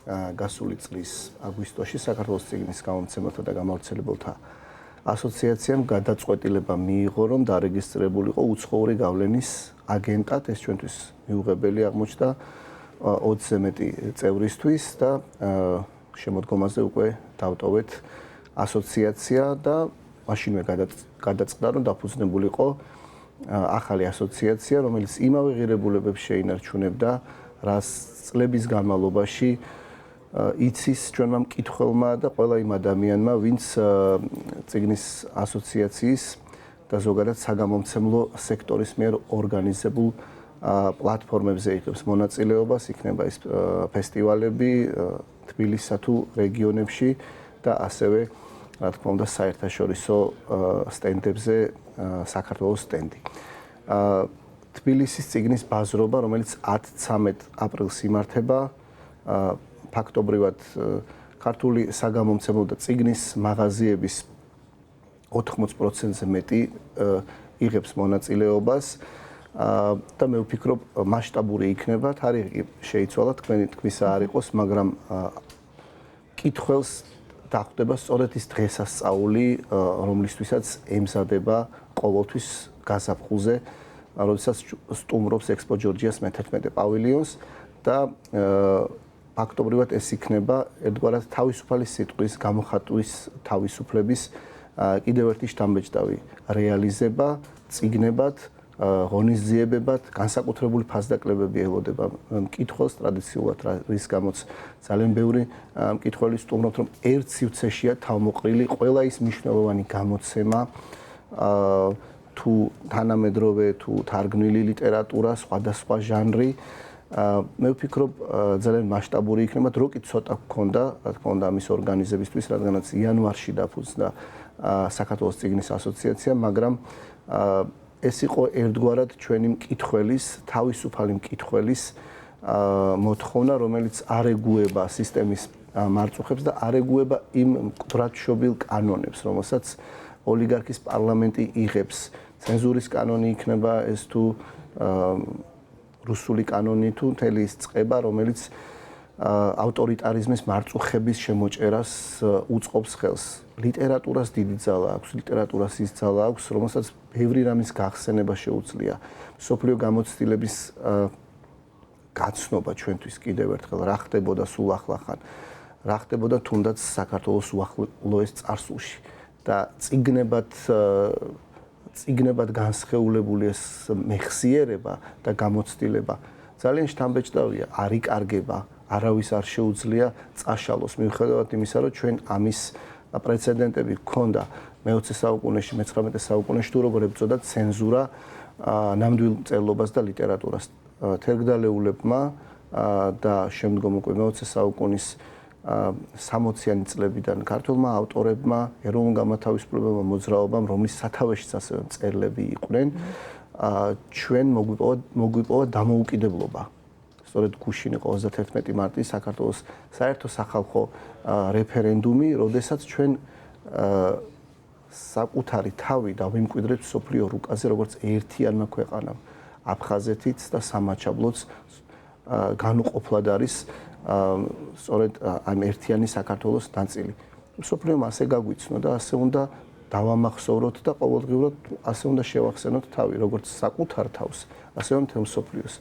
გასული წლის აგვისტოში საქართველოს წიგნის გამომცემელთა და გამავრცელებელთა ასოციაციამ გადაწყვეტილება მიიღო, რომ დარეგისტრირებულიყო უცხოური გავლენის აგენტად, ეს ჩვენთვის მიუღებელი აღმოჩნდა 20-ზე მეტი წევრისთვის და შემოდგომაზე უკვე დავტოვეთ ასოციაცია და მაშინვე გადაწყდა, რომ დაფუძნებულიყო ახალი ასოციაცია, რომელიც იმავე ღირებულებებს შეინარჩუნებდა, რაც წლების განმავლობაში იცის ჩვენმა მკითხველმა და ყველა იმ ადამიანმა, ვინც წიგნის ასოციაციის და ზოგადად საგამომცემლო სექტორის მიერ ორგანიზებულ პლატფორმებზე იღებს მონაწილეობას, იქნება ეს ფესტივალები თბილისსა თუ რეგიონებში და ასევე, რა თქმა უნდა, საერთაშორისო სტენდებზე საქართველოს სტენდი. თბილისის წიგნის ბაზრობა, რომელიც 10-13 აპრილს იმართება, ფაქტობრივად ქართული საგამომცემლო და წიგნის მაღაზიების 80%-ზე მეტი იღებს მონაწილეობას და მე ვფიქრობ, მასშტაბური იქნება, თარიღი შეიცვალა, თქვენისა არ იყოს, მაგრამ კითხველს დახვდება სწორედ ის დღესასწაული, რომლისთვისაც ემზადება ყოველთვის გაზაფხულზე, როდესაც სტუმრობს ექსპო ჯორჯიას მე-11 პავილიონს და ფაქტობრივად ეს იქნება ერთგვარად თავისუფალი სიტყვის გამოხატვის თავისუფლების კიდევ ერთი შთამბეჭდავი რეალიზება, წიგნებად, ღონისძიებებად, განსაკუთრებული ფასდაკლებები ელოდება მკითხველს ტრადიციულად, რის გამოც ძალიან ბევრი მკითხველი სტუმრობთ, რომ ერთ სივრცეშია თავმოყრილი ყველა ის მნიშვნელოვანი გამოცემა თუ თანამედროვე თუ თარგმნილი ლიტერატურა, სხვადასხვა ჟანრი. მე ვფიქრობ, ძალიან მასშტაბური იქნება, დრო კი ცოტა გქონდა, რა თქმა უნდა, ამის ორგანიზებისთვის, რადგანაც იანვარში დაფუძნდა საქართველოს წიგნის ასოციაცია, მაგრამ ეს იყო ერთგვარად ჩვენი მკითხველის, თავისუფალი მკითხველის მოთხოვნა, რომელიც არ ეგუება სისტემის მარწუხებს და არ ეგუება იმ მკვდრადშობილ კანონებს, რომელსაც ოლიგარქის პარლამენტი იღებს. ცენზურის კანონი იქნება ეს თუ რუსული კანონი თუ მთელი ის წყება, რომელიც ავტორიტარიზმის მარწუხების შემოჭერას უწყობს ხელს. ლიტერატურას დიდი ძალა აქვს, ლიტერატურას ის ძალა აქვს, რომელსაც ბევრი რამის გახსენება შეუძლია. მსოფლიო გამოცდილების გაცნობა ჩვენთვის კიდევ ერთხელ რა ხდებოდა სულ ახლახან, რა ხდებოდა თუნდაც საქართველოს უახლოეს წარსულში და წიგნებად განსხეულებული ეს მეხსიერება და გამოცდილება ძალიან შთამბეჭდავია, არ იკარგება, არავის არ შეუძლია წაშალოს, მიუხედავად იმისა, რომ ჩვენ ამის პრეცედენტები გქონდა მე-20 საუკუნეში, მე-19 საუკუნეში, თუ როგორ ებრძოდა ცენზურა ნამდვილ მწერლობას და ლიტერატურას. თერგდალეულებმა და შემდგომ უკვე მე-20 საუკუნის 60-იანი წლებიდან ქართველმა ავტორებმა, ეროვნულ განმათავისუფლებელმა მოძრაობამ, რომლის სათავეშიც ასევე მწერლები იყვნენ, ჩვენ მოგვიპოვა დამოუკიდებლობა. სწორედ გუშინ იყო 31 მარტი საქართველოს საერთო სახალხო რეფერენდუმი, როდესაც ჩვენ საკუთარი თავი დავიმკვიდრეთ მსოფლიო რუკაზე, როგორც ერთიანმა ქვეყანამ. აფხაზეთიც და სამაჩაბლოც განუყოფლად არის სწორედ ამ ერთიანი საქართველოს ნაწილი. მსოფლიომ ასე გაგვიცნო და ასე უნდა დავამახსოვროთ და ყოველდღიურად ასე უნდა შევახსენოთ თავი, როგორც საკუთარ თავს, ასევე მთელ მსოფლიოს.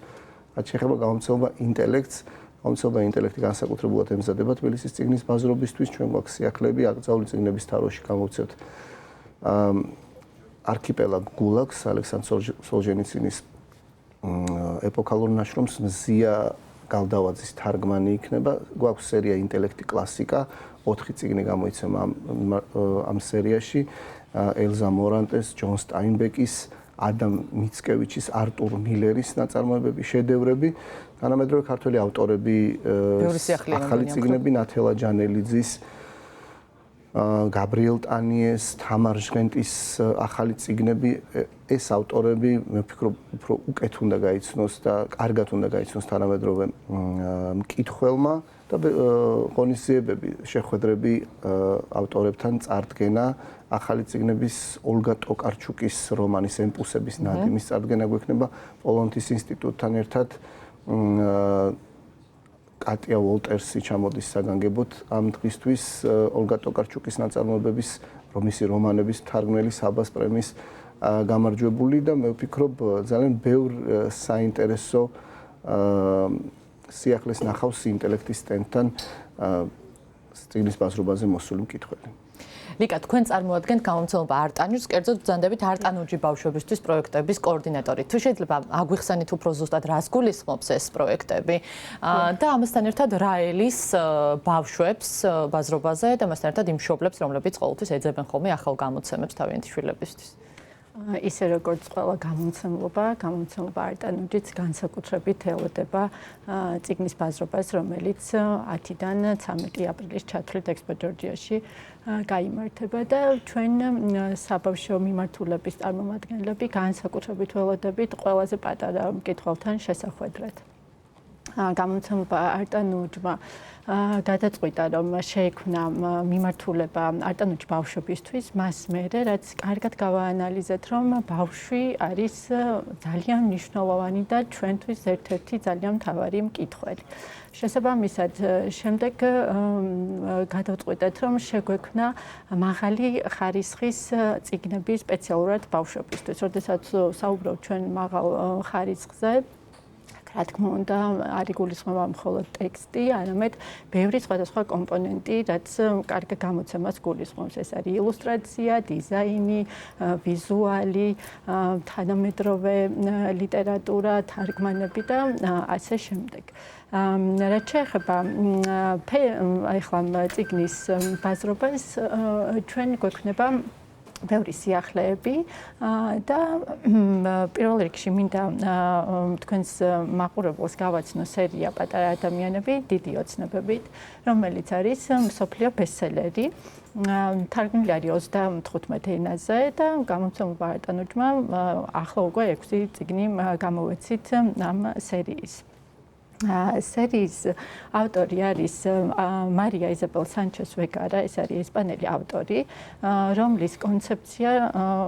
რაც შეეხება გამომცემლობა ინტელექტს, გამომცემლობა ინტელექტი განსაკუთრებულად ემზადება თბილისის წიგნის ბაზრობისთვის, ჩვენ გვაქვს სიახლეები, აკრძალული წიგნების თაროში გამოვცემთ არქიპელაგ გულაგს, ალექსანდრ სოლჟენიცინის ეპოქალურ ნაშრომს მზია გალდავაძის თარგმანი იქნება, გვაქვს სერია ინტელექტი კლასიკა, 4 წიგნი გამოიცემა ამ სერიაში, ელზა მორანტეს, ჯონ სტაინბეკის, ადამ მიცკევიჩის, არტურ მილერის ნაწარმოებები, შედევრები, თანამედროვე ქართველი ავტორები, ახალი წიგნები, ნათელა ჯანელიძის, გაბრიელ ტანიეს, თამარ ჟღენტის ახალი წიგნები, ეს ავტორები, მე ვფიქრობ, უფრო უკეთ უნდა გაიცნოს და კარგად უნდა გაიცნოს თანამედროვე მკითხველმა და ღონისძიებები, შეხვედრები ავტორებთან წარდგენა, ახალი წიგნების ოლგა ტოკარჩუკის რომანის ემპუსების ნადიმის წარდგენა გვექნება პოლონეთის ინსტიტუტთან ერთად კატია ვოლტერსი ჩამოდის საგანგებოდ ამ დღისთვის ოლგა ტოკარჩუკის ნაწარმოებების რომისი რომანების თარგმნელი საბას პრემიის გამარჯვებული და მე ვფიქრობ ძალიან ბევრ საინტერესო სიახლეს ნახავს ინტელექტის სტენდთან წიგნის ბაზრობაზე მოსული მკითხველი. ლიკა, თქვენ წარმოადგენთ გამომცემლობა არტანურს, კერძოდ ბრძანდებით არტანურჯი ბავშვებისთვის პროექტების კოორდინატორი. თუ შეიძლება აგვიხსენით უფრო ზუსტად რას გულისხმობს ეს პროექტები და ამასთან ერთად რა ელის ბავშვებს ბაზრობაზე და ამასთან ერთად იმ მშობლებს, რომლებიც ყოველთვის ეძებენ ხოლმე ახალ გამოცემებს თავიანთი შვილებისთვის. ისე როგორც ყველა გამომცემლობა არტანურჯიც განსაკუთრებით ელოდება წიგნის ბაზრობას, რომელიც 10-დან 13 აპრილის ჩათვლით ექსპო ჯორჯიაში გაიმართება და ჩვენ საბავშვო მიმართულების წარმომადგენლები განსაკუთრებით ველოდებით ყველაზე პატარა მკითხველთან შესახვედრად. გამომცემლობა არტანურჯმა გადაწყვიტა, რომ შეექმნა მიმართულება არტანურჯ ბავშვებისთვის, მას მერე, რაც კარგად გავაანალიზეთ, რომ ბავშვი არის ძალიან მნიშვნელოვანი და ჩვენთვის ერთ-ერთი ძალიან მთავარი მკითხველი. შესაბამისად, შემდეგ გადავწყვიტეთ, რომ შეგვექმნა მაღალი ხარისხის წიგნები სპეციალურად ბავშვებისთვის. როდესაც საუბრობ ჩვენ მაღალ ხარისხზე, რა თქმა უნდა, არ იგულისხმება მხოლოდ ტექსტი, არამედ ბევრი სხვადასხვა კომპონენტი, რაც კარგ გამოცემას გულისხმობს. ეს არის ილუსტრაცია, დიზაინი, ვიზუალი, თანამედროვე ლიტერატურა, თარგმანები და ასე შემდეგ. რაც შეეხება ახლა წიგნის ბაზრობას, ჩვენ გვექნება ბევრი სიახლეები და პირველ რიგში მინდა თქვენს მაყურებელს გავაცნო სერია პატარა ადამიანები დიდი ოცნებებით, რომელიც არის მსოფლიო ბესტსელერი. თარგმნილი არის 35 ენაზე და გამომცემლობა არტანურჯმა ახლა უკვე 6 წიგნი გამოვეცით ამ სერიის. სერიის ავტორი არის მარია იზაბელ სანჩეს ვეკარა, ეს არის ესპანელი ავტორი, რომლის კონცეფცია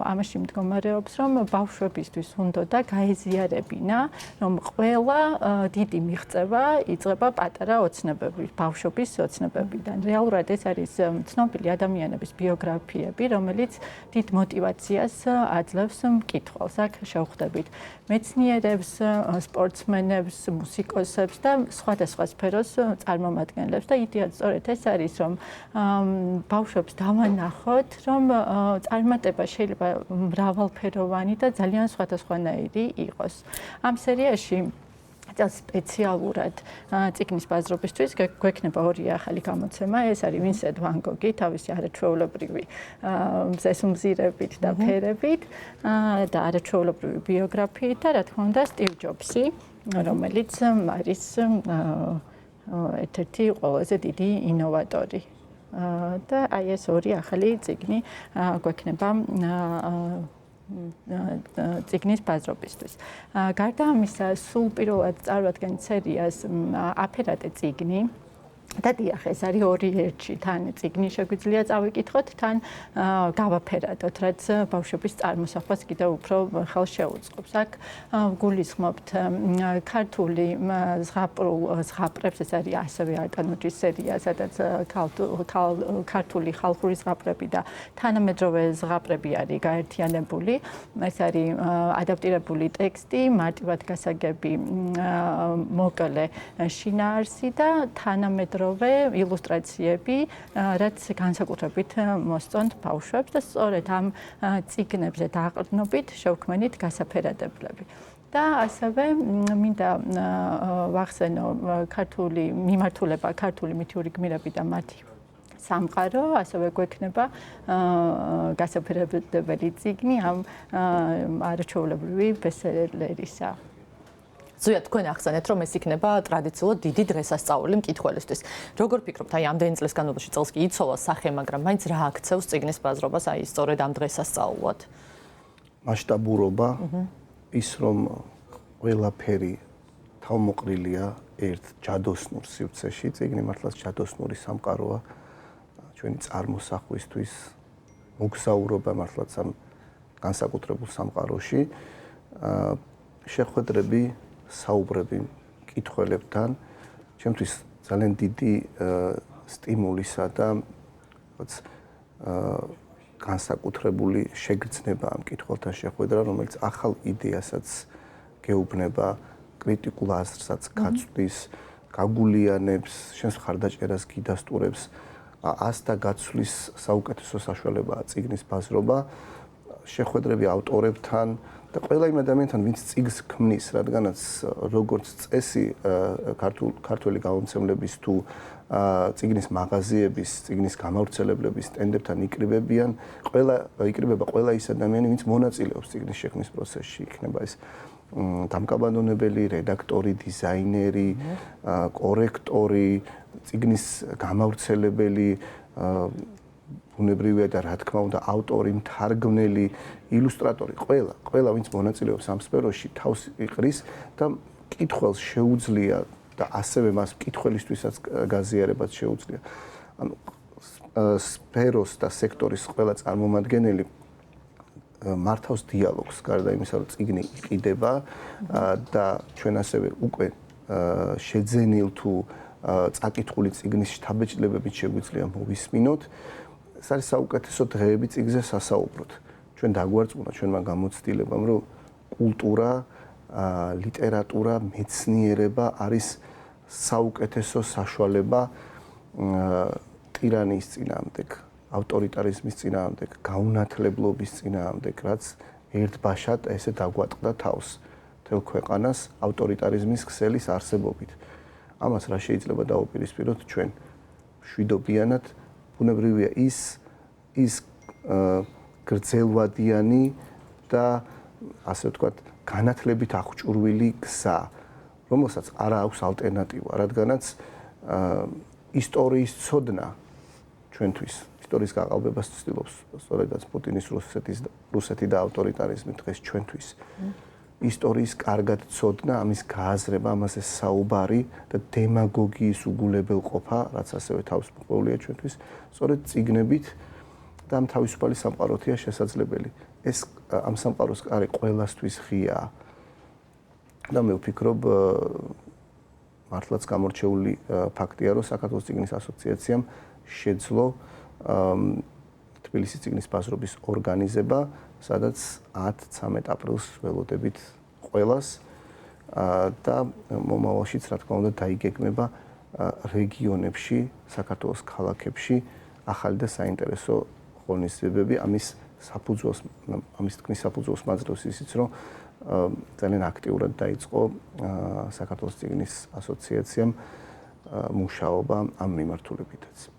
ამაში მდგომარეობს, რომ ბავშვებისთვის უნდა და გაეზიარებინა, რომ ყველა დიდი მიღწევა იწყება პატარა ოცნებებით, ბავშვობის ოცნებებიდან. რეალურად ეს არის ცნობილი ადამიანების ბიოგრაფიები, რომელიც დიდ მოტივაციას აძლევს მკითხველს. აქ შევხვდებით მეცნიერებს, სპორტსმენებს, მუსიკოსებს და სხვადასხვა სფეროს წარმომადგენლებს და იდეა სწორედ ეს არის, რომ ბავშვებს დავანახოთ, რომ წარმატება შეიძლება მრავალფეროვანი და ძალიან სხვადასხვანაირი იყოს. ამ სერიაში სპეციალურად წიგნის ბაზრობისთვის გვექნება ორი ახალი გამოცემა. ეს არის ვინსენტ ვან გოგი, თავისი არაჩვეულებრივი მზესუმზირებით და ფერებით და არაჩვეულებრივი ბიოგრაფიით და რა თქმა უნდა სტივ ჯობსი, რომელიც არის ერთ-ერთი ყველაზე დიდი ინოვატორი. და აი ეს ორი ახალი წიგნი გვექნება წიგნის ბაზრობისთვის. გარდა ამისა, სულ პირველად წარვადგენთ სერიას აფერატე წიგნი. და დიახ, ეს არის 2-1-ში, თან წიგნი შეგვიძლია წავიკითხოთ, თან გავაფერადოთ, რაც ბავშვების წარმოსახვას კიდევ უფრო ხელს შეუწყობს. აქ გულისხმობთ ქართული ზღაპრებს, ეს არის ასევე არტანურჯის სერია, სადაც ქართული ხალხური ზღაპრები და თანამედროვე ზღაპრები არის გაერთიანებული. ეს არის ადაპტირებული ტექსტი, მარტივად გასაგები მოკლე შინაარსი და თანამედროვე ილუსტრაციები, რაც განსაკუთრებით მოსწონთ ბავშვებს და სწორედ ამ წიგნებზე დაყრდნობით შევქმნით გასაფერადებლები. და ასევე მინდა ვახსენო ქართული მიმართულება, ქართული მითური გმირები და მათი სამყარო, ასევე გვექნება გასაფერადებელი წიგნი ამ არაჩვეულებრივი ბესტსელერისა. ზოია, თქვენ ახსენეთ, რომ ეს იქნება ტრადიციულად დიდი დღესასწაული მკითხველისთვის. როგორ ფიქრობთ, აი ამდენი წლის განმავლობაში წელს კი იცოლა სახე, მაგრამ მაინც რა აქცევს წიგნის ბაზრობას აი სწორედ ამ დღესასწაულად? მასშტაბურობა, ის რომ ყველაფერი თავმოყრილია ერთ ჯადოსნურ სივრცეში, წიგნი მართლაც ჯადოსნური სამყაროა ჩვენი წარმოსახვისთვის, მოგზაურობა მართლაც ამ განსაკუთრებულ სამყაროში. შეხვედრები, საუბრები მკითხველებთან ჩემთვის ძალიან დიდი სტიმულისა და რაც განსაკუთრებული შეგრძნება ამ კითხვასთან შეხვედრა, რომელიც ახალ იდეასაც გეუბნება, კრიტიკულ აზრსაც გაწვდის, გაგულიანებს, შენს მხარდაჭერას გიდასტურებს, ასთა გაცვლის საუკეთესო საშუალებაა წიგნის ბაზრობა, შეხვედრები ავტორებთან და ყველა იმ ადამიანთან, ვინც წიგნს ქმნის, რადგანაც როგორც წესი ქართული გამომცემლების თუ წიგნის მაღაზიების, წიგნის გამავრცელებლების სტენდებთან იკრიბება ყველა ის ადამიანი, ვინც მონაწილეობს წიგნის შექმნის პროცესში, იქნება ეს დამკაბანონებელი, რედაქტორი, დიზაინერი, კორექტორი, წიგნის გამავრცელებელი, ბუნებრივია და რა თქმა უნდა ავტორი, მთარგმნელი, ილუსტრატორი, ყველა ვინც მონაწილეობს ამ სფეროში, თავს იყრის და კითხველს შეუძლია და ასევე მას კითხველისთვისაც გაზიარებაც შეუძლია. ანუ სფეროს და სექტორის ყველა წარმომადგენელი მართავს დიალოგს, გარდა იმისა, რომ წიგნი იყიდება და ჩვენ ასევე უკვე შეძენილ თუ წაკითხული წიგნის შთაბეჭდილებებით შეგვიძლია მოვისმინოთ. ეს არის საუკეთესო დღეები წიგნზე სასაუბროთ. ჩვენ დაგვარწმუნა ჩვენმა გამოცდილებამ, რომ კულტურა, ლიტერატურა, მეცნიერება არის საუკეთესო საშუალება ტირანიის წინააღმდეგ, ავტორიტარიზმის წინააღმდეგ, გაუნათლებლობის წინააღმდეგ, რაც ერთბაშად ესე დაგვატყდა თავს მთელ ქვეყანას ავტორიტარიზმის ქსელის არსებობით. ამას რა შეიძლება დავუპირისპიროთ ჩვენ მშვიდობიანად, ბუნებრივია ის გრძელვადიანი და ასე ვთქვათ, განათლებით აღჭურვილი გზა, რომელსაც არა აქვს ალტერნატივა, რადგანაც ისტორიის ცოდნა ჩვენთვის, ისტორიის გაყალბებას ცდილობს სწორედაც პუტინის რუსეთი და ავტორიტარიზმი დღეს ჩვენთვის. ისტორიის კარგად ცოდნა, ამის გააზრება, ამაზე საუბარი და დემაგოგიის უგულებელყოფა, რაც ასევე თავისუფლია ჩვენთვის, სწორედ წიგნებით და ამ თავისუფალი სამყაროთია შესაძლებელი. ეს ამ სამყაროს კარი ყველასთვის ღიაა. და მე ვფიქრობ, მართლაც გამორჩეული ფაქტია, რომ საქართველოს წიგნის ასოციაციამ შეძლო თბილისის წიგნის ბაზრობის ორგანიზება, სადაც 10-13 აპრილს ველოდებით ყველას და მომავალშიც რა თქმა უნდა დაიგეგმება რეგიონებში, საქართველოს ქალაქებში ახალი და საინტერესო ღონისძიებები. ამის თქმის საფუძველს მაძლევს ისიც, რომ ძალიან აქტიურად დაიწყო საქართველოს წიგნის ასოციაციამ მუშაობა ამ მიმართულებითაც.